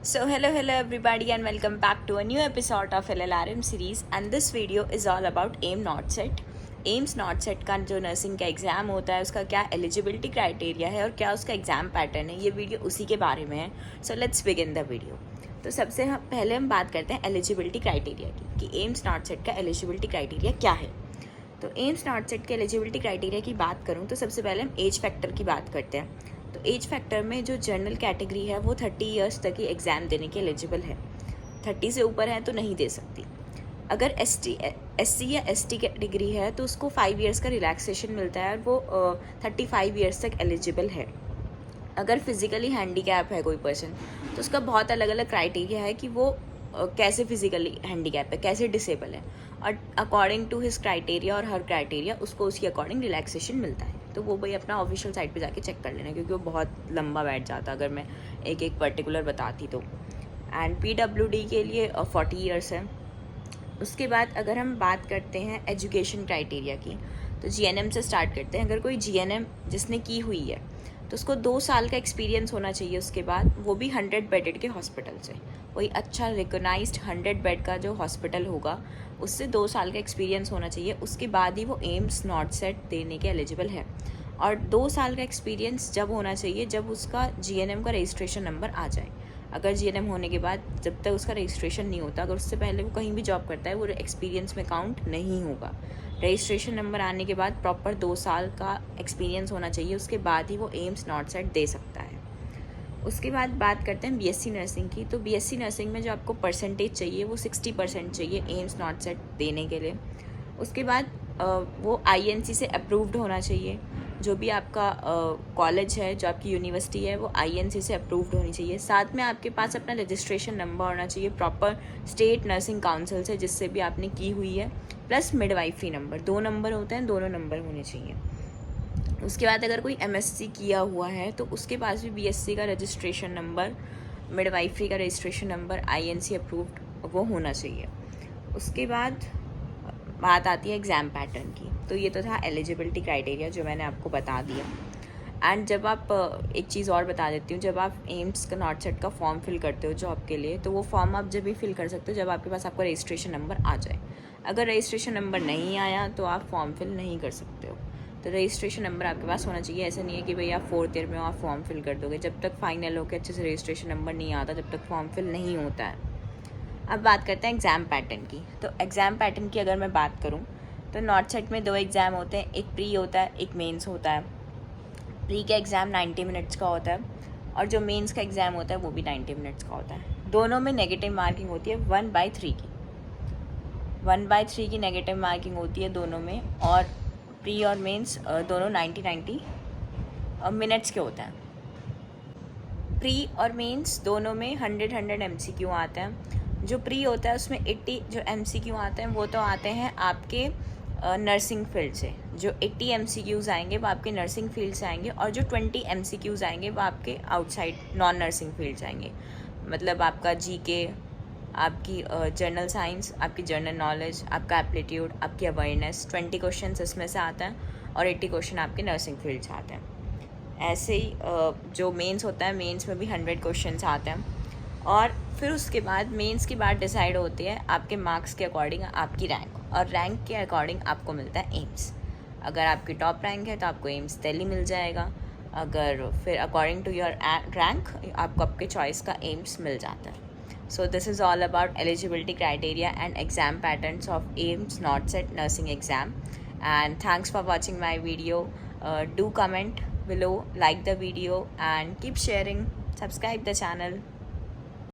Hello everybody and welcome back to a new episode of LLRM series and this video is all about AIM not set. AIIMS not set का जो nursing का exam होता है उसका क्या eligibility criteria है और क्या उसका एग्ज़ाम पैटर्न है, ये वीडियो उसी के बारे में है। So let's begin the video. तो सबसे पहले हम बात करते हैं एलिजिबिलिटी क्राइटेरिया की कि एम्स नॉट सेट का एलिजिबिलिटी क्राइटेरिया क्या है। तो एम्स नॉट सेट के एलिजिबिलिटी क्राइटेरिया की बात करूँ तो सबसे पहले हम एज फैक्टर की बात करते हैं। तो एज फैक्टर में जो जनरल कैटेगरी है वो 30 ईयर्स तक ही एग्ज़ाम देने के एलिजिबल है। 30 से ऊपर है तो नहीं दे सकती। अगर एससी या एसटी कैटेगरी है तो उसको 5 ईयर्स का रिलैक्सेशन मिलता है और वो 35 ईयर्स तक एलिजिबल है। अगर फिज़िकली हैंडीकैप है कोई पर्सन तो उसका बहुत अलग अलग क्राइटेरिया है कि वो कैसे फिज़िकली हैंडीकैप है, कैसे डिसेबल है, और अकॉर्डिंग टू हिज क्राइटेरिया और हर क्राइटेरिया उसको उसके अकॉर्डिंग रिलैक्सेशन मिलता है। तो वो भाई अपना ऑफिशियल साइट पे जाके चेक कर लेना, क्योंकि वो बहुत लंबा बैठ जाता अगर मैं एक एक पर्टिकुलर बताती तो। एंड PWD के लिए 40 ईयर्स है। उसके बाद अगर हम बात करते हैं एजुकेशन क्राइटेरिया की तो GNM से स्टार्ट करते हैं। अगर कोई GNM जिसने की हुई है तो उसको 2 साल का एक्सपीरियंस होना चाहिए। उसके बाद वो भी 100 बेडेड के हॉस्पिटल से, कोई अच्छा रिकोगनाइज्ड 100 बेड का जो हॉस्पिटल होगा उससे 2 साल का एक्सपीरियंस होना चाहिए। उसके बाद ही वो एम्स नॉट सेट देने के एलिजिबल है। और 2 साल का एक्सपीरियंस जब होना चाहिए जब उसका GNM का रजिस्ट्रेशन नंबर आ जाए। अगर GNM होने के बाद जब तक उसका रजिस्ट्रेशन नहीं होता, अगर उससे पहले वो कहीं भी जॉब करता है, वो एक्सपीरियंस में काउंट नहीं होगा। रजिस्ट्रेशन नंबर आने के बाद प्रॉपर 2 साल का एक्सपीरियंस होना चाहिए, उसके बाद ही वो एम्स नॉट सेट दे सकता है। उसके बाद बात करते हैं BSc नर्सिंग की। तो BSc नर्सिंग में जो आपको परसेंटेज चाहिए वो 60% चाहिए एम्स नॉट सेट देने के लिए। उसके बाद वो INC से अप्रूव्ड होना चाहिए। जो भी आपका कॉलेज है, जो आपकी यूनिवर्सिटी है, वो INC से अप्रूव्ड होनी चाहिए। साथ में आपके पास अपना रजिस्ट्रेशन नंबर होना चाहिए प्रॉपर स्टेट नर्सिंग काउंसिल से, जिससे भी आपने की हुई है, प्लस मिडवाइफरी नंबर। 2 नंबर होते हैं, दोनों नंबर होने चाहिए। उसके बाद अगर कोई MSc किया हुआ है तो उसके पास भी BSc का रजिस्ट्रेशन नंबर, मिडवाइफरी का रजिस्ट्रेशन नंबर, INC अप्रूव्ड वो होना चाहिए। उसके बाद बात आती है एग्ज़ाम पैटर्न की। तो ये तो था एलिजिबिलिटी क्राइटेरिया जो मैंने आपको बता दिया। एंड जब आप एक चीज़ और बता देती हूँ, जब आप एम्स का नॉट सेट का फॉर्म फिल करते हो जॉब के लिए, तो वो फॉर्म आप जब भी फिल कर सकते हो जब आपके पास आपका रजिस्ट्रेशन नंबर आ जाए। अगर रजिस्ट्रेशन नंबर नहीं आया तो आप फॉर्म फिल नहीं कर सकते हो। तो रजिस्ट्रेशन नंबर आपके पास होना चाहिए। ऐसा नहीं है कि भाई आप 4th ईयर में आप फॉर्म फिल कर दोगे। जब तक फाइनल होकर अच्छे से रजिस्ट्रेशन नंबर नहीं आता तब तक फॉर्म फिल नहीं होता है। अब बात करते हैं एग्ज़ाम पैटर्न की। तो एग्ज़ाम पैटर्न की अगर मैं बात करूँ तो नॉट सेट में 2 एग्ज़ाम होते हैं, एक प्री होता है, एक मेंस होता है। प्री का एग्ज़ाम 90 मिनट्स का होता है और जो मेंस का एग्ज़ाम होता है वो भी 90 मिनट्स का होता है। दोनों में नेगेटिव मार्किंग होती है 1/3 की। 1/3 की नेगेटिव मार्किंग होती है दोनों में। और प्री और मेंस दोनों 90 मिनट्स के होते हैं। प्री और मेंस दोनों में 100 MCQ आते हैं। जो प्री होता है उसमें 80 जो MCQ आते हैं वो तो आते हैं आपके नर्सिंग फील्ड से। जो 80 MCQs आएंगे वो आपके नर्सिंग फील्ड से आएंगे, और जो 20 MCQs आएंगे वो आपके आउटसाइड नॉन नर्सिंग फील्ड से आएंगे। मतलब आपका GK, आपकी जनरल साइंस, आपकी जनरल नॉलेज, आपका एप्टीट्यूड, आपकी अवेयरनेस, 20 क्वेश्चन इसमें से आते हैं और 80 क्वेश्चन आपके नर्सिंग फील्ड से आते हैं। ऐसे ही जो मेंस होता है, मेंस में भी 100 क्वेश्चन आते हैं। और फिर उसके बाद मेंस की बात डिसाइड होती है आपके मार्क्स के अकॉर्डिंग आपकी रैंक, और रैंक के अकॉर्डिंग आपको मिलता है एम्स। अगर आपकी टॉप रैंक है तो आपको एम्स दिल्ली मिल जाएगा। अगर फिर अकॉर्डिंग टू योर रैंक आपको आपके चॉइस का एम्स मिल जाता है। So this is all about eligibility criteria and exam patterns of AIMS Not Set nursing exam. And thanks for watching my video. Do comment below, like the video, and keep sharing. Subscribe the channel.